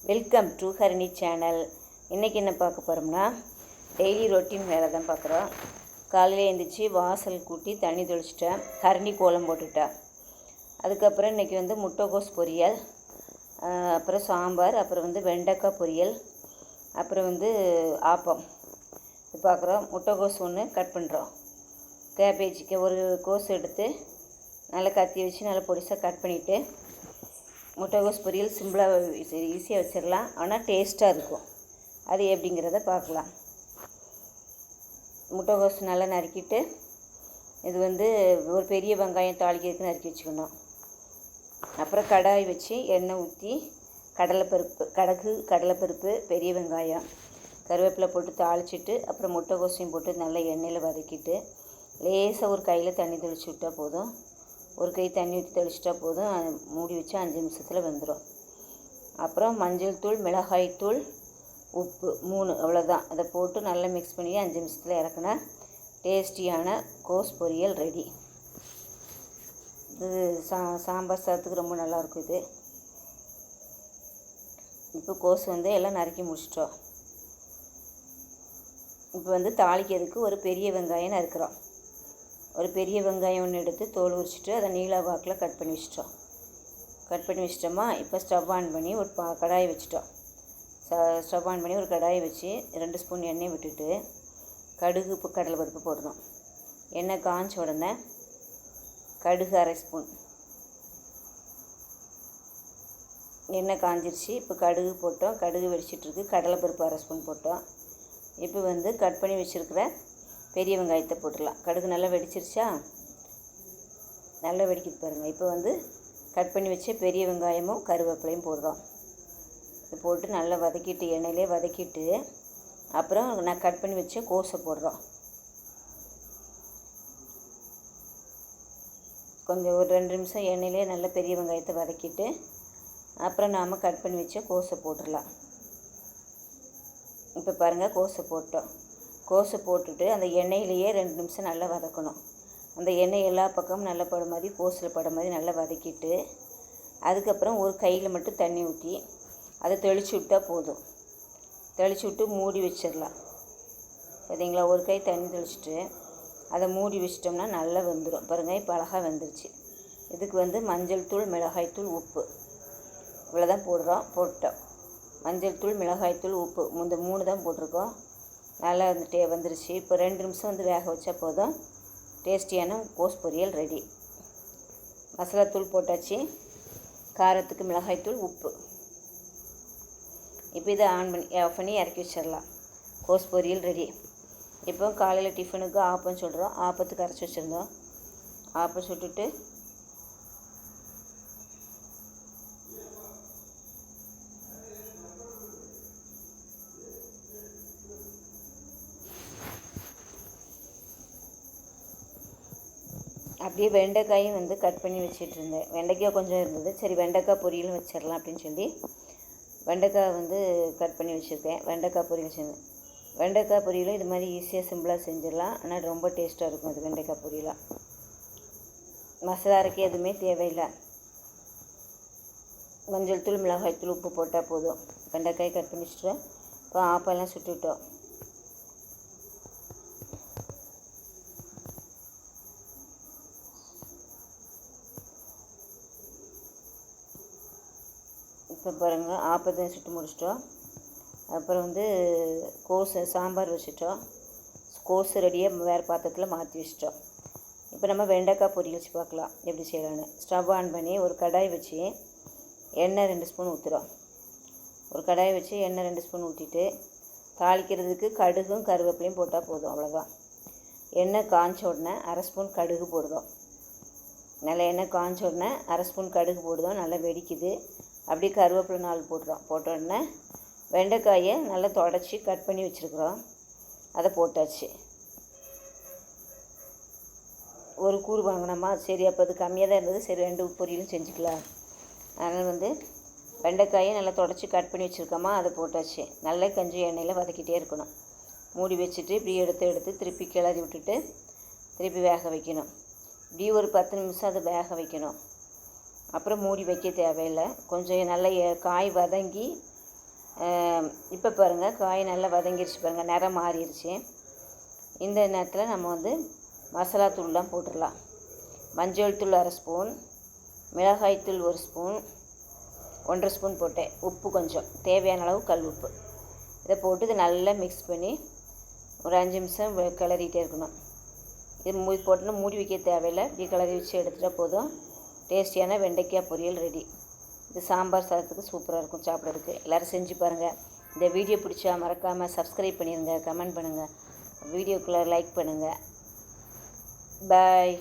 Welcome to Harini channel. இன்றைக்கி என்ன பார்க்க போகிறோம்னா, டெய்லி ரொட்டீன் வேலை தான் பார்க்குறோம். காலையில் எழுந்திரிச்சி வாசல் கூட்டி தண்ணி தெளிச்சிட்டேன், ஹரிணி கோலம் போட்டுட்டேன். அதுக்கப்புறம் இன்றைக்கி முட்டைகோஸ் பொரியல், அப்புறம் சாம்பார், அப்புறம் வெண்டைக்காய் பொரியல், அப்புறம் ஆப்பம் பார்க்குறோம். முட்டைகோஸ் ஒன்று கட் பண்ணுறோம். கேபேஜுக்கு ஒரு கோஸ் எடுத்து நல்லா கத்தி வச்சு நல்லா பொடிசாக கட் பண்ணிவிட்டு, முட்டைகோஸ் பொரியல் சிம்பிளாக ஈஸியாக வச்சிடலாம், ஆனால் டேஸ்ட்டாக இருக்கும். அது எப்படிங்கிறத பார்க்கலாம். முட்டைகோஸ் நல்லா நறுக்கிட்டு, இது ஒரு பெரிய வெங்காயம் தாளிக்கிறதுக்கு நறுக்கி வச்சுக்கணும். அப்புறம் கடாய் வச்சு எண்ணெய் ஊற்றி கடலைப்பருப்பு, பெரிய வெங்காயம், கருவேப்பிலை போட்டு தாளிச்சிட்டு, அப்புறம் முட்டைகோஸையும் போட்டு நல்லா எண்ணெயில் வதக்கிட்டு, லேசாக ஒரு கையில் தண்ணி தெளித்து விட்டால் போதும். ஒரு கை தண்ணி ஊற்றி தெளிச்சிட்டா போதும். மூடி வச்சு 5 நிமிஷத்தில் வெந்துடும். அப்புறம் மஞ்சள் தூள், மிளகாய் தூள், உப்பு 3 அவ்வளோதான். அதை போட்டு நல்லா மிக்ஸ் பண்ணி 5 நிமிஷத்தில் இறக்குனா டேஸ்டியான கோஸ் பொரியல் ரெடி. இது சாம்பார் சாதத்துக்கு ரொம்ப நல்லாயிருக்கும். இது இப்போ கோஸ் எல்லாம் நறுக்கி முடிச்சிட்டோம். இப்போ தாளிக்கிறதுக்கு ஒரு பெரிய வெங்காயம் நறுக்கிறோம். ஒரு பெரிய வெங்காயம் ஒன்று எடுத்து தோல் உரிச்சிட்டு அதை நீள வாக்கில் கட் பண்ணி வச்சிட்டோமா. இப்போ ஸ்டவ் ஆன் பண்ணி ஒரு கடாயை வச்சுட்டோம். ஸ்டவ் ஆன் பண்ணி ஒரு கடாயை வச்சு 2 ஸ்பூன் எண்ணெய் விட்டுட்டு, கடுகு கடலைப்பருப்பு போடணும். எண்ணெய் காய்ச்ச உடனே கடுகு 1/2 ஸ்பூன். எண்ணெய் காஞ்சிருச்சு. இப்போ கடுகு போட்டோம். கடுகு வெடிச்சிட்ருக்கு. கடலைப்பருப்பு 1/2 ஸ்பூன் போட்டோம். இப்போ கட் பண்ணி வச்சுருக்கிற பெரிய வெங்காயத்தை போட்டுடலாம். கடுகு நல்லா வெடிச்சிருச்சா, நல்லா வெடிக்கிது பாருங்கள். இப்போ கட் பண்ணி வச்ச பெரிய வெங்காயமும் கருவேப்பிலையும் போடுறோம். இது போட்டு நல்லா வதக்கிட்டு, எண்ணெயிலே வதக்கிட்டு, அப்புறம் நான் கட் பண்ணி வச்ச கோஸை போடுறோம். கொஞ்சம் ஒரு 2 நிமிஷம் எண்ணெயிலே நல்லா பெரிய வெங்காயத்தை வதக்கிட்டு, அப்புறம் நாம் கட் பண்ணி வச்ச கோஸை போட்டுடலாம். இப்போ பாருங்கள், கோஸை போட்டுட்டு அந்த எண்ணெயிலேயே 2 நிமிஷம் நல்லா வதக்கணும். அந்த எண்ணெய் எல்லா பக்கமும் நல்லா பட மாதிரி, கோஸில் பட மாதிரி நல்லா வதக்கிட்டு, அதுக்கப்புறம் ஒரு கையில் மட்டும் தண்ணி ஊற்றி அதை தெளித்து விட்டால் போதும். தெளித்து விட்டு மூடி வச்சிடலாம். பார்த்தீங்களா, ஒரு கை தண்ணி தெளிச்சிட்டு அதை மூடி வச்சிட்டோம்னா நல்லா வெந்துடும். பாருங்கள், இப்போ அழகாக வெந்துருச்சு. இதுக்கு மஞ்சள் தூள், மிளகாய் தூள், உப்பு இவ்வளோதான் போட்டோம். மஞ்சள் தூள், மிளகாய் தூள், உப்பு இந்த 3 தான் போட்டிருக்கோம். நல்லா வந்துருச்சு. இப்போ 2 நிமிஷம் வேக வச்சா போதும். டேஸ்டியான கோஸ் பொரியல் ரெடி. மசாலாத்தூள் போட்டாச்சு, காரத்துக்கு மிளகாய்த்தூள், உப்பு. இப்போ இதை ஆஃப் பண்ணி இறக்கி வச்சிடலாம். கோஸ் பொரியல் ரெடி. இப்போ காலையில் டிஃபனுக்கு ஆப்பம் சொல்கிறோம். ஆப்பத்துக்கு அரைச்சி வச்சுருந்தோம். ஆப்பம் சுட்டுட்டு அப்படியே வெண்டைக்காயும் கட் பண்ணி வச்சிட்டு இருந்தேன். வெண்டைக்காய் கொஞ்சம் இருந்தது, சரி வெண்டைக்காய் பொரியலும் வச்சிடலாம் அப்படின்னு சொல்லி வெண்டைக்காய் கட் பண்ணி வச்சுருக்கேன். வெண்டைக்காய் பொரியல் வச்சுருந்தேன். வெண்டைக்காய் பொரியலும் இது மாதிரி ஈஸியாக சிம்பிளாக செஞ்சிடலாம், ஆனால் ரொம்ப டேஸ்ட்டாக இருக்கும். அது வெண்டைக்காய் பொரியலாக மசாலா அரைக்க எதுவுமே தேவையில்லை. மஞ்சள் தூள், மிளகாய் தூள், உப்பு போட்டால் போதும். வெண்டைக்காய் கட் பண்ணி வச்சுட்டோம். இப்போ ஆப்பெல்லாம் சுட்டுவிட்டோம். இப்போ பாருங்கள், ஆப்பத்தை சுட்டு முடிச்சிட்டோம். அப்புறம் கோஸு சாம்பார் வச்சுட்டோம். கோஸு ரெடியாக வேறு பாத்திரத்தில் மாற்றி வச்சிட்டோம். இப்போ நம்ம வெண்டைக்காய் பொரியல் வச்சு பார்க்கலாம் எப்படி செய்யலான்னு. ஸ்டவ் ஆன் பண்ணி ஒரு கடாய் வச்சு எண்ணெய் 2 ஸ்பூன் ஊற்றுறோம். ஒரு கடாய் வச்சு எண்ணெய் 2 ஸ்பூன் ஊற்றிட்டு, தாளிக்கிறதுக்கு கடுகும் கருவேப்பிலையும் போட்டால் போதும், அவ்வளோதான். எண்ணெய் காய்ச்ச உடனே 1/2 ஸ்பூன் கடுகு போடுறோம். நல்லா எண்ணெய் காய்ச்ச உடனே 1/2 ஸ்பூன் கடுகு போடுறோம். நல்லா வெடிக்குது. அப்படியே கருவேப்பிலை 4 போட்டுறோம். போட்ட உடனே வெண்டைக்காயை நல்லா தொடச்சி கட் பண்ணி வச்சுருக்குறோம். அதை போட்டாச்சு. ஒரு கூறு வாங்கினோமா, சரி அப்போ அது கம்மியாக தான் இருந்தது, சரி 2 பொரியலும் செஞ்சுக்கலாம். அதனால் வெண்டைக்காயை நல்லா தொடச்சி கட் பண்ணி வச்சுருக்கோமா, அதை போட்டாச்சு. நல்லா கொஞ்சம் எண்ணெயில் வதக்கிட்டே இருக்கணும். மூடி வச்சுட்டு இப்படி எடுத்து திருப்பி கிளறி விட்டுட்டு திருப்பி வேக வைக்கணும். இப்படி ஒரு 10 நிமிஷம் அதை வேக வைக்கணும். அப்புறம் மூடி வைக்க தேவையில்லை. கொஞ்சம் நல்ல காய் வதங்கி இப்போ பாருங்கள் காய் நல்லா வதங்கிருச்சு பாருங்கள், நிறம் மாறிடுச்சு. இந்த நேரத்தில் நம்ம வந்து மசாலா தூள்லாம் போட்டுடலாம். மஞ்சள் தூள் 1/2 ஸ்பூன், மிளகாய்த்தூள் 1 ஸ்பூன், 1.5 ஸ்பூன் போட்டேன். உப்பு கொஞ்சம் தேவையான அளவு கல் உப்பு. இதை போட்டு இதை நல்லா மிக்ஸ் பண்ணி ஒரு 5 நிமிஷம் கிளறிட்டே இருக்கணும். இது போட்டுன்னு மூடி வைக்க தேவையில்லை, இப்படி கிளறி வச்சு எடுத்துகிட்டா போதும். டேஸ்டியான வெண்டைக்காய் பொரியல் ரெடி. இது சாம்பார் சாதத்துக்கு சூப்பராக இருக்கும் சாப்பிட்றதுக்கு. எல்லோரும் செஞ்சு பாருங்கள். இந்த வீடியோ பிடிச்சா மறக்காமல் சப்ஸ்கிரைப் பண்ணிடுங்க, கமெண்ட் பண்ணுங்கள், வீடியோக்குள்ளே லைக் பண்ணுங்கள். பாய்.